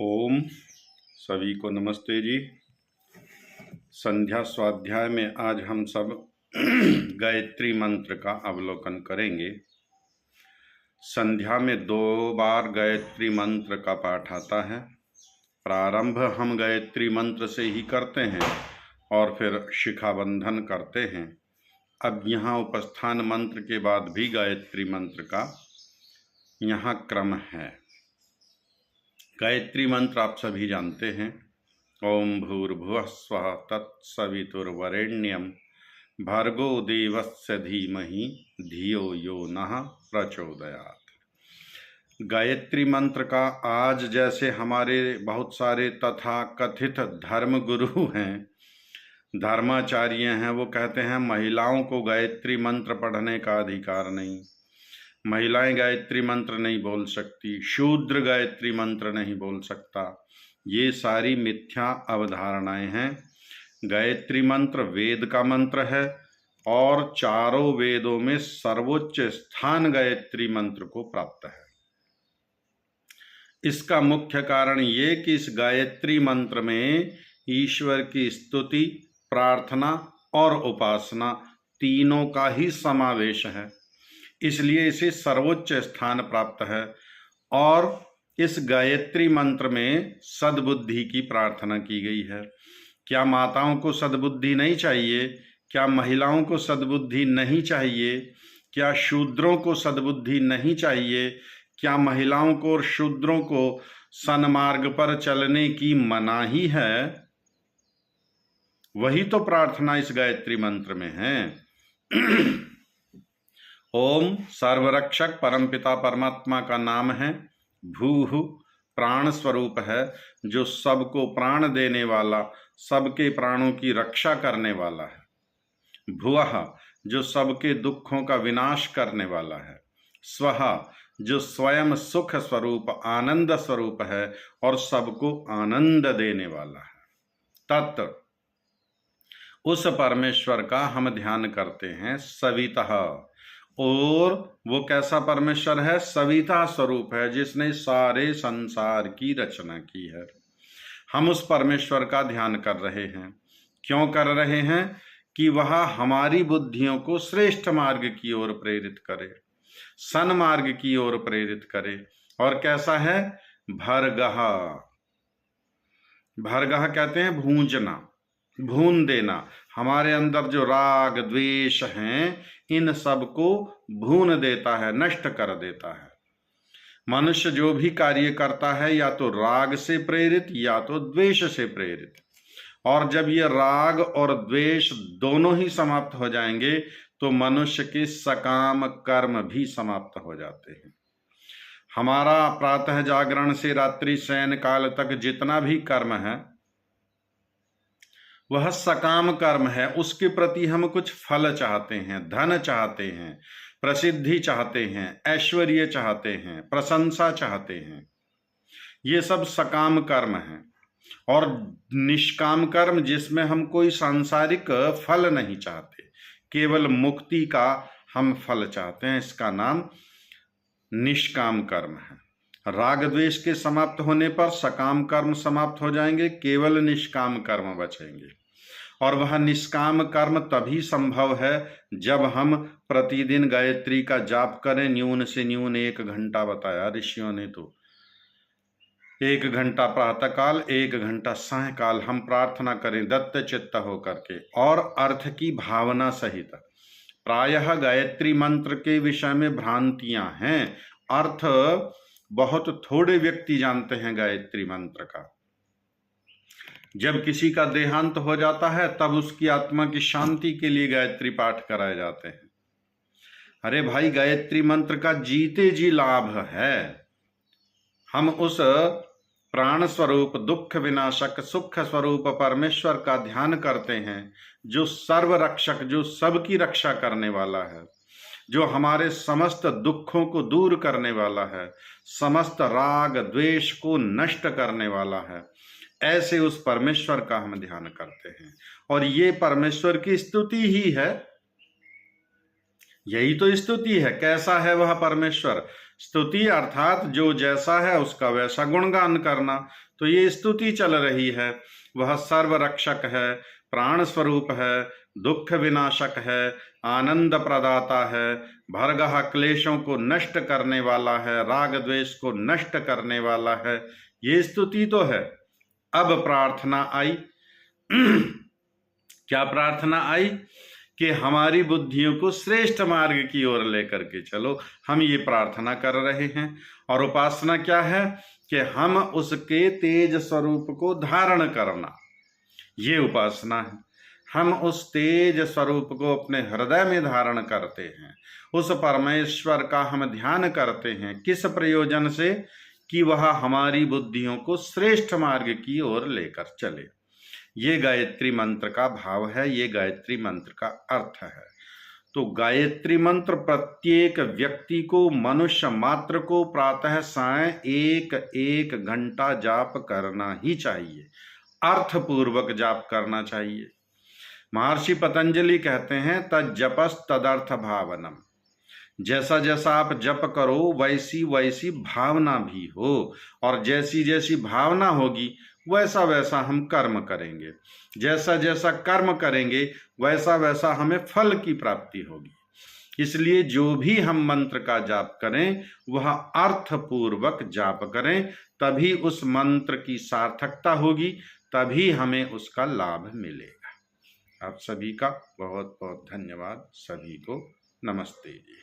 ओम सभी को नमस्ते जी। संध्या स्वाध्याय में आज हम सब गायत्री मंत्र का अवलोकन करेंगे। संध्या में 2 बार गायत्री मंत्र का पाठ आता है। प्रारंभ हम गायत्री मंत्र से ही करते हैं और फिर शिखाबंधन करते हैं। अब यहाँ उपस्थान मंत्र के बाद भी गायत्री मंत्र का यहाँ क्रम है। गायत्री मंत्र आप सभी जानते हैं। ओम भूर्भुवः स्वः तत्सवितुर्वरेण्यं भर्गो देवस्य धीमहि धियो यो नः प्रचोदयात्। गायत्री मंत्र का आज जैसे हमारे बहुत सारे तथा कथित धर्म गुरु हैं, धर्माचार्य हैं, वो कहते हैं महिलाओं को गायत्री मंत्र पढ़ने का अधिकार नहीं, महिलाएं गायत्री मंत्र नहीं बोल सकती, शूद्र गायत्री मंत्र नहीं बोल सकता। ये सारी मिथ्या अवधारणाएं हैं। गायत्री मंत्र वेद का मंत्र है और चारों वेदों में सर्वोच्च स्थान गायत्री मंत्र को प्राप्त है। इसका मुख्य कारण ये कि इस गायत्री मंत्र में ईश्वर की स्तुति, प्रार्थना और उपासना तीनों का ही समावेश है, इसलिए इसे सर्वोच्च स्थान प्राप्त है। और इस गायत्री मंत्र में सद्बुद्धि की प्रार्थना की गई है। क्या माताओं को सद्बुद्धि नहीं चाहिए? क्या महिलाओं को सद्बुद्धि नहीं चाहिए? क्या शूद्रों को सद्बुद्धि नहीं चाहिए? क्या महिलाओं को और शूद्रों को सन्मार्ग पर चलने की मनाही है? वही तो प्रार्थना इस गायत्री मंत्र में है। ओम सर्वरक्षक परमपिता परमात्मा का नाम है। भूः प्राण स्वरूप है, जो सबको प्राण देने वाला, सबके प्राणों की रक्षा करने वाला है। भुवः जो सबके दुखों का विनाश करने वाला है। स्वः जो स्वयं सुख स्वरूप, आनंद स्वरूप है और सबको आनंद देने वाला है। तत् उस परमेश्वर का हम ध्यान करते हैं। सवितः और वो कैसा परमेश्वर है? सविता स्वरूप है, जिसने सारे संसार की रचना की है। हम उस परमेश्वर का ध्यान कर रहे हैं। क्यों कर रहे हैं? कि वह हमारी बुद्धियों को श्रेष्ठ मार्ग की ओर प्रेरित करे, सन्मार्ग की ओर प्रेरित करे। और कैसा है? भर्गः। भर्गः कहते हैं भूंजना, भून देना। हमारे अंदर जो राग द्वेष हैं, इन सब को भून देता है, नष्ट कर देता है। मनुष्य जो भी कार्य करता है या तो राग से प्रेरित या तो द्वेष से प्रेरित। और जब ये राग और द्वेष दोनों ही समाप्त हो जाएंगे तो मनुष्य के सकाम कर्म भी समाप्त हो जाते हैं। हमारा प्रातः जागरण से रात्रि शयन काल तक जितना भी कर्म है वह सकाम कर्म है। उसके प्रति हम कुछ फल चाहते हैं, धन चाहते हैं, प्रसिद्धि चाहते हैं, ऐश्वर्य चाहते हैं, प्रशंसा चाहते हैं। ये सब सकाम कर्म है। और निष्काम कर्म, जिसमें हम कोई सांसारिक फल नहीं चाहते, केवल मुक्ति का हम फल चाहते हैं, इसका नाम निष्काम कर्म है। राग द्वेष के समाप्त होने पर सकाम कर्म समाप्त हो जाएंगे, केवल निष्काम कर्म बचेंगे। और वह निष्काम कर्म तभी संभव है जब हम प्रतिदिन गायत्री का जाप करें। न्यून से न्यून 1 घंटा बताया ऋषियों ने, तो 1 घंटा प्रातःकाल, 1 घंटा सायंकाल हम प्रार्थना करें दत्त चित्त होकर के और अर्थ की भावना सहित। प्रायः गायत्री मंत्र के विषय में भ्रांतियां हैं। अर्थ बहुत थोड़े व्यक्ति जानते हैं गायत्री मंत्र का। जब किसी का देहांत हो जाता है तब उसकी आत्मा की शांति के लिए गायत्री पाठ कराए जाते हैं। अरे भाई, गायत्री मंत्र का जीते जी लाभ है। हम उस प्राण स्वरूप, दुख विनाशक, सुख स्वरूप परमेश्वर का ध्यान करते हैं, जो सर्व रक्षक, जो सबकी रक्षा करने वाला है, जो हमारे समस्त दुखों को दूर करने वाला है, समस्त राग द्वेष को नष्ट करने वाला है। ऐसे उस परमेश्वर का हम ध्यान करते हैं। और ये परमेश्वर की स्तुति ही है। यही तो स्तुति है। कैसा है वह परमेश्वर? स्तुति अर्थात जो जैसा है उसका वैसा गुणगान करना। तो ये स्तुति चल रही है। वह सर्व रक्षक है, प्राण स्वरूप है, दुख विनाशक है, आनंद प्रदाता है, भरगह क्लेशों को नष्ट करने वाला है, राग द्वेष को नष्ट करने वाला है। ये स्तुति तो है। अब प्रार्थना आई। क्या प्रार्थना आई? कि हमारी बुद्धियों को श्रेष्ठ मार्ग की ओर लेकर के चलो। हम ये प्रार्थना कर रहे हैं। और उपासना क्या है? कि हम उसके तेज स्वरूप को धारण करना, ये उपासना है। हम उस तेज स्वरूप को अपने हृदय में धारण करते हैं। उस परमेश्वर का हम ध्यान करते हैं। किस प्रयोजन से? कि वह हमारी बुद्धियों को श्रेष्ठ मार्ग की ओर लेकर चले। ये गायत्री मंत्र का भाव है, ये गायत्री मंत्र का अर्थ है। तो गायत्री मंत्र प्रत्येक व्यक्ति को, मनुष्य मात्र को प्रातः साय 1-1 घंटा जाप करना ही चाहिए। अर्थपूर्वक जाप करना चाहिए। महर्षि पतंजलि कहते हैं तज्जपस तदर्थ भावनम। जैसा जैसा आप जप करो वैसी वैसी भावना भी हो, और जैसी जैसी भावना होगी वैसा वैसा हम कर्म करेंगे। जैसा जैसा कर्म करेंगे वैसा वैसा हमें फल की प्राप्ति होगी। इसलिए जो भी हम मंत्र का जाप करें वह अर्थपूर्वक जाप करें, तभी उस मंत्र की सार्थकता होगी, तभी हमें उसका लाभ मिलेगा। आप सभी का बहुत बहुत धन्यवाद। सभी को नमस्ते जी।